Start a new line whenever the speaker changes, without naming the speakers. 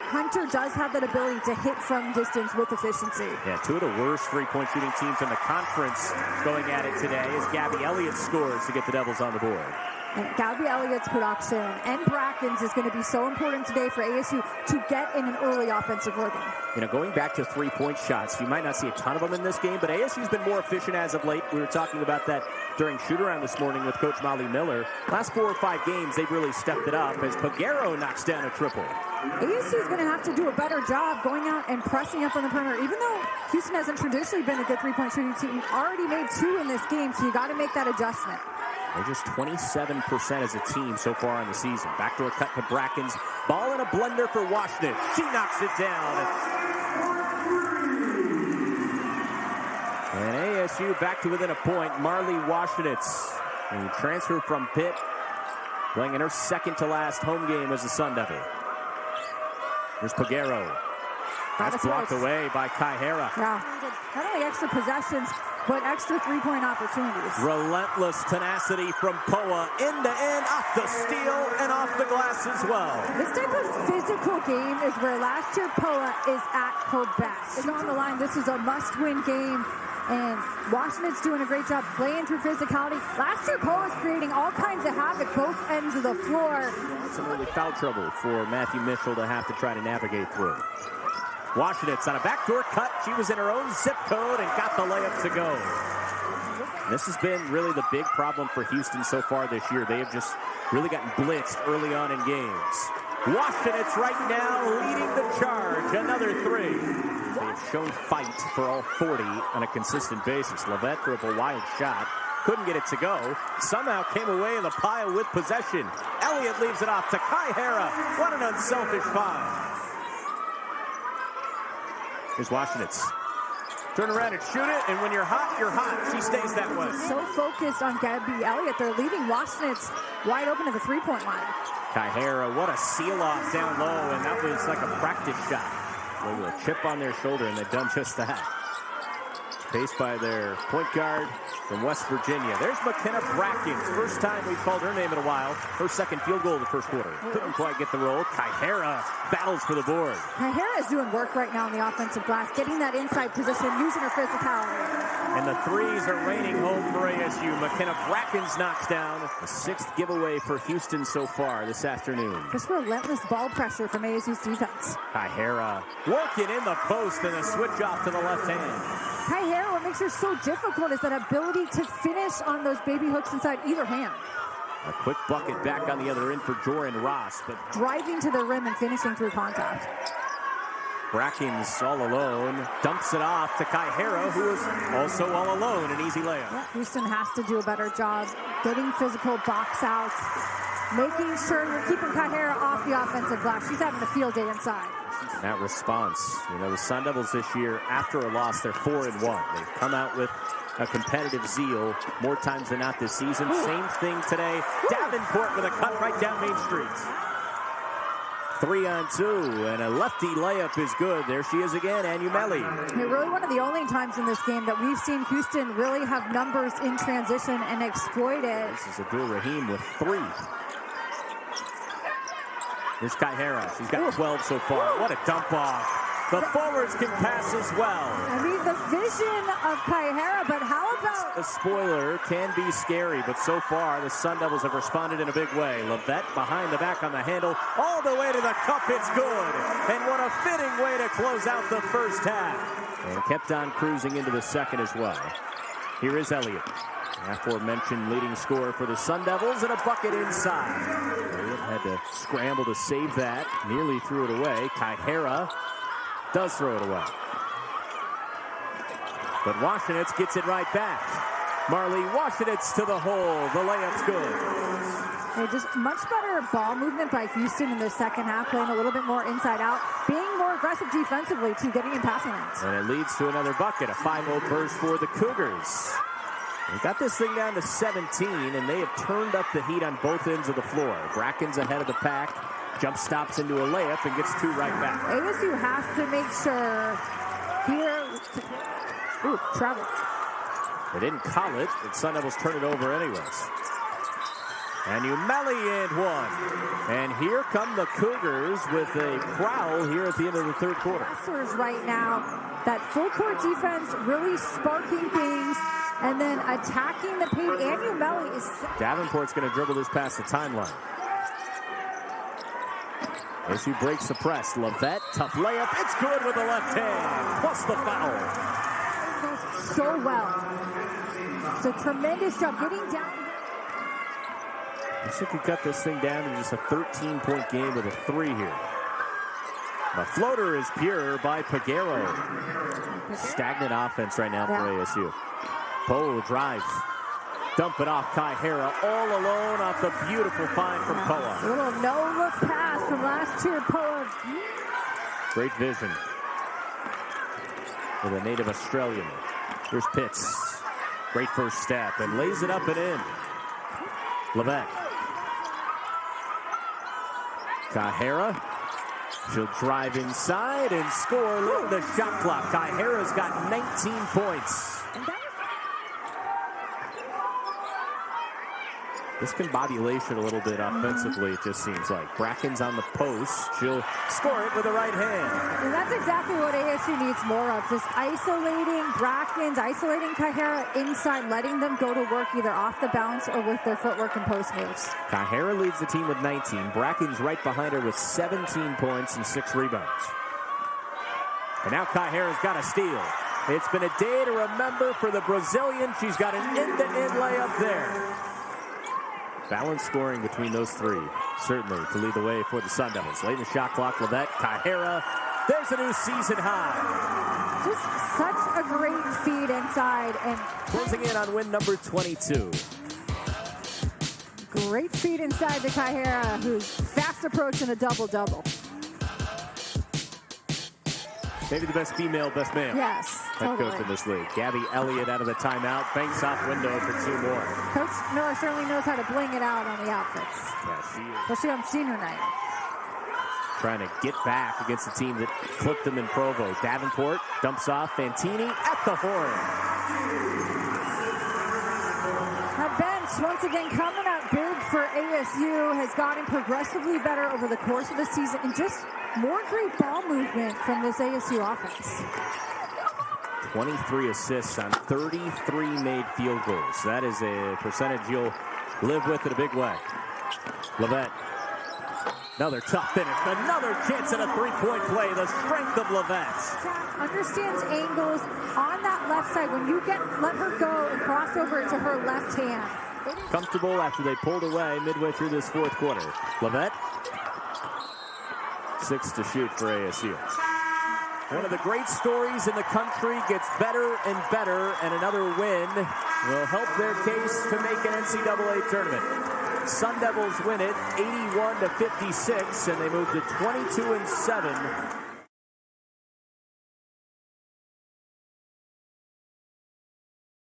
Hunter does have that ability to hit from distance with efficiency.
Yeah, two of the worst three-point shooting teams in the conference going at it today as Gabby Elliott scores to get the Devils on the board.
And Gabby Elliott's production and Bracken's is going to be so important today for ASU to get in an early offensive rhythm.
You know, going back to three-point shots, you might not see a ton of them in this game, but ASU's been more efficient as of late. We were talking about that during shoot-around this morning with Coach Molly Miller. Last 4 or 5 games, they've really stepped it up as Pagero knocks down a triple.
ASU is going to have to do a better job going out and pressing up on the perimeter. Even though Houston hasn't traditionally been a good three-point shooting team, already made 2 in this game, so you got to make that adjustment.
They're just 27% as a team so far on the season. Backdoor cut to Brackens. Ball in a blender for Washington. She knocks it down. And ASU back to within a point. Marley Washington, a transfer from Pitt, playing in her second to last home game as a Sun Devil. Here's Pagero. That's blocked away by Kai Hara.
Yeah, not only extra possessions, but extra three-point opportunities.
Relentless tenacity from Poa, end-to-end, off the steal, and off the glass as well.
This type of physical game is where last year Poa is at her best. It's on the line. This is a must-win game, and Washington's doing a great job playing through physicality. Last year, Poa's creating all kinds of havoc both ends of the floor.
Some early foul trouble for Matthew Mitchell to have to try to navigate through. Washington's on a backdoor cut. She was in her own zip code and got the layup to go. This has been really the big problem for Houston so far this year. They have just really gotten blitzed early on in games. Washington's right now leading the charge. Another 3. They have shown fight for all 40 on a consistent basis. Levette threw up a wild shot. Couldn't get it to go. Somehow came away in the pile with possession. Elliott leaves it off to Kai Hara. What an unselfish find. Here's Washington. Turn around and shoot it, and when you're hot, you're hot. She stays that way.
So focused on Gabby Elliott. They're leaving Washington wide open to the three-point line.
Kai Hara, what a seal-off down low, and that was like a practice shot. A little chip on their shoulder, and they've done just that. Paced by their point guard from West Virginia. There's McKenna Brackens. First time we've called her name in a while. Her second field goal of the first quarter. Couldn't quite get the roll. Kai Hara battles for the board.
Kai Hara is doing work right now on the offensive glass, getting that inside position, using her physicality.
And the threes are raining home for ASU. McKenna Brackens knocks down the 6th giveaway for Houston so far this afternoon.
Just relentless ball pressure from ASU's defense.
Kai Hara working in the post and a switch off to the left hand.
Kai Hara, what makes her so difficult is that ability to finish on those baby hooks inside either hand.
A quick bucket back on the other end for Joran Ross, but
driving to the rim and finishing through contact.
Brackens all alone, dumps it off to Kai Hara, who is also all alone. An easy layup.
Yeah, Houston has to do a better job getting physical box outs, making sure you're keeping Kai Hara off the offensive glass. She's having a field day inside.
That response, you know, the Sun Devils this year, after a loss, they're 4-1. They've come out with a competitive zeal more times than not this season. Ooh. Same thing today. Ooh. Davenport with a cut right down Main Street. 3-on-2, and a lefty layup is good. There she is again, Anumeli.
Really one of the only times in this game that we've seen Houston really have numbers in transition and exploit it.
This is Abdul Rahim with 3. Here's Kai Hara. She's got 12 so far. What a dump off. The forwards can pass as well.
I mean, the vision of Kai Hara, but how about...
The spoiler can be scary, but so far the Sun Devils have responded in a big way. Levette behind the back on the handle, all the way to the cup. It's good. And what a fitting way to close out the first half. And kept on cruising into the second as well. Here is Elliott. Aforementioned leading scorer for the Sun Devils, and a bucket inside. Elliott had to scramble to save that. Nearly threw it away. Kai Hara does throw it away. But Washington gets it right back. Marley Washington to the hole. The layup's good.
Yeah, just much better ball movement by Houston in the second half, playing a little bit more inside out, being more aggressive defensively to getting in passing lanes.
And it leads to another bucket, a 5-0 burst for the Cougars. They got this thing down to 17, and they have turned up the heat on both ends of the floor. Bracken's ahead of the pack, jump stops into a layup, and gets 2 right back.
ASU has to make sure here. Ooh, travel.
They didn't call it, but Sun Devils turn it over anyways. And Umeli and one. And here come the Cougars with a prowl here at the end of the third quarter.
Wrestlers right now, that full court defense really sparking things and then attacking the paint. And Umeli is...
Davenport's going to dribble this past the timeline. ASU breaks the press. Levette, tough layup. It's good with the left hand. Plus the foul.
So well. It's a tremendous job getting down.
I think we cut this thing down to just a 13-point game with a 3 here. The floater is pure by Pagero. Stagnant offense right now for ASU. Poe drives. Dump it off Kai Hara all alone off the beautiful find from Poa.
A little no-look pass from last year, Poa.
Great vision with a native Australian. Here's Pitts. Great first step and lays it up and in. Levette. Kai Hara. She'll drive inside and score. Look at the shot clock. Kai Hara's got 19 points. Discombobulation a little bit offensively, it just seems like. Bracken's on the post. She'll score it with the right hand.
And that's exactly what ASU needs more of. Just isolating Brackens, isolating Kaihara inside, letting them go to work either off the bounce or with their footwork and post moves.
Kaihara leads the team with 19. Bracken's right behind her with 17 points and 6 rebounds. And now Kaihara's got a steal. It's been a day to remember for the Brazilian. She's got an end-to-end layup there. Balanced scoring between those three, certainly, to lead the way for the Sun Devils. Late in the shot clock, Levette, Kaihara. There's a new season high.
Just such a great feed inside. And
closing in on win number 22.
Great feed inside to Kaihara, who's fast approaching a double-double.
Maybe the best female, best man.
Yes,
head coach in this league. Gabby Elliott out of the timeout. Banks off window for 2 more.
Coach Miller certainly knows how to bling it out on the outfits.
Yeah, she is.
Especially on senior night.
Trying to get back against the team that clipped them in Provo. Davenport dumps off. Fantini at the horn.
Our bench, once again, coming out big for ASU, has gotten progressively better over the course of the season, and just more great ball movement from this ASU offense.
23 assists on 33 made field goals. That is a percentage you'll live with in a big way. Levette. Another tough finish. Another chance at a 3-point play. The strength of Levette.
Understands angles on that left side. When you let her go and cross over to her left hand.
Comfortable after they pulled away midway through this fourth quarter. Levette. 6 to shoot for ASU. One of the great stories in the country gets better and better, and another win will help their case to make an NCAA tournament. Sun Devils win it 81-56, and they move to 22-7